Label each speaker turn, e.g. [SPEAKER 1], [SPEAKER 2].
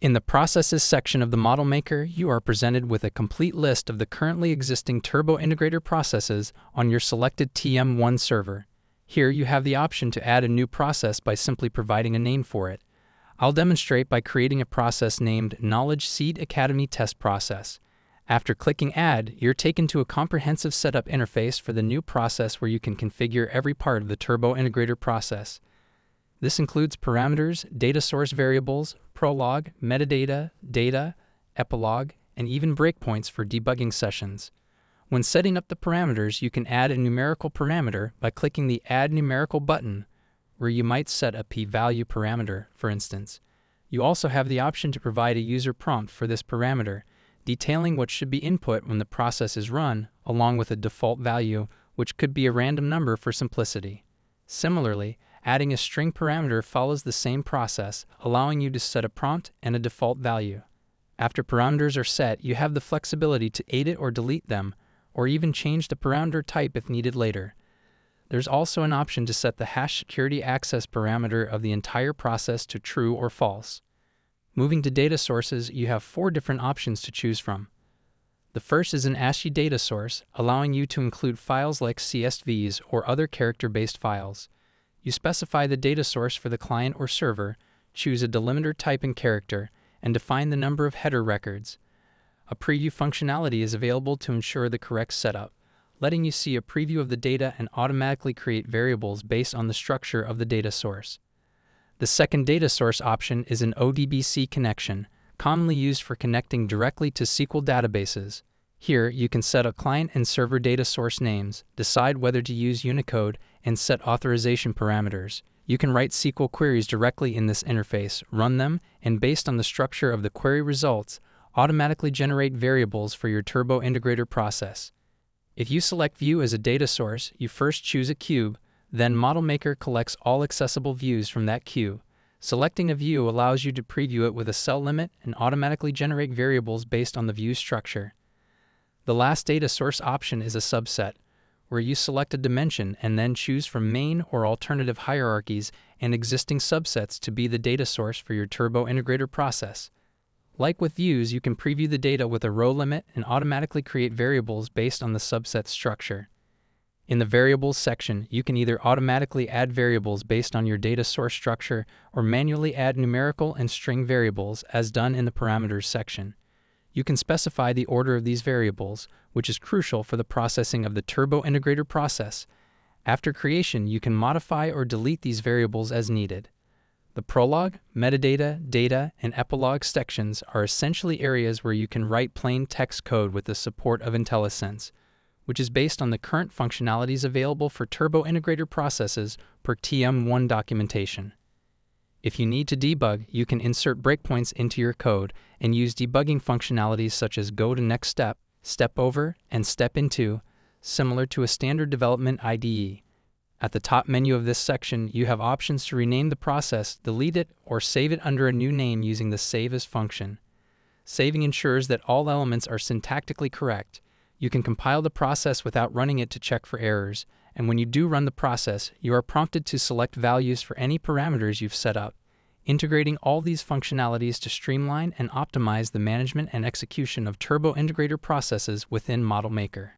[SPEAKER 1] In the Processes section of the Model Maker, you are presented with a complete list of the currently existing Turbo Integrator processes on your selected TM1 server. Here you have the option to add a new process by simply providing a name for it. I'll demonstrate by creating a process named Knowledge Seed Academy Test Process. After clicking Add, you're taken to a comprehensive setup interface for the new process where you can configure every part of the Turbo Integrator process. This includes parameters, data source variables, prologue, metadata, data, epilogue, and even breakpoints for debugging sessions. When setting up the parameters, you can add a numerical parameter by clicking the Add Numerical button, where you might set a p-value parameter, for instance. You also have the option to provide a user prompt for this parameter, detailing what should be input when the process is run, along with a default value, which could be a random number for simplicity. Similarly, adding a string parameter follows the same process, allowing you to set a prompt and a default value. After parameters are set, you have the flexibility to edit or delete them, or even change the parameter type if needed later. There's also an option to set the hash security access parameter of the entire process to true or false. Moving to data sources, you have 4 different options to choose from. The first is an ASCII data source, allowing you to include files like CSVs or other character-based files. You specify the data source for the client or server, choose a delimiter type and character, and define the number of header records. A preview functionality is available to ensure the correct setup, letting you see a preview of the data and automatically create variables based on the structure of the data source. The second data source option is an ODBC connection, commonly used for connecting directly to SQL databases. Here, you can set a client and server data source names, decide whether to use Unicode, and set authorization parameters. You can write SQL queries directly in this interface, run them, and based on the structure of the query results, automatically generate variables for your Turbo Integrator process. If you select View as a data source, you first choose a cube, then Model Maker collects all accessible views from that cube. Selecting a view allows you to preview it with a cell limit and automatically generate variables based on the view structure. The last data source option is a subset, where you select a dimension and then choose from main or alternative hierarchies and existing subsets to be the data source for your Turbo Integrator process. Like with views, you can preview the data with a row limit and automatically create variables based on the subset structure. In the Variables section, you can either automatically add variables based on your data source structure or manually add numerical and string variables as done in the Parameters section. You can specify the order of these variables, which is crucial for the processing of the Turbo Integrator process. After creation, you can modify or delete these variables as needed. The prologue, metadata, data, and epilogue sections are essentially areas where you can write plain text code with the support of IntelliSense, which is based on the current functionalities available for Turbo Integrator processes per TM1 documentation. If you need to debug, you can insert breakpoints into your code and use debugging functionalities such as go to next step, step over, and step into, similar to a standard development IDE. At the top menu of this section, you have options to rename the process, delete it, or save it under a new name using the Save As function. Saving ensures that all elements are syntactically correct. You can compile the process without running it to check for errors, and when you do run the process, you are prompted to select values for any parameters you've set up, integrating all these functionalities to streamline and optimize the management and execution of Turbo Integrator processes within Model Maker.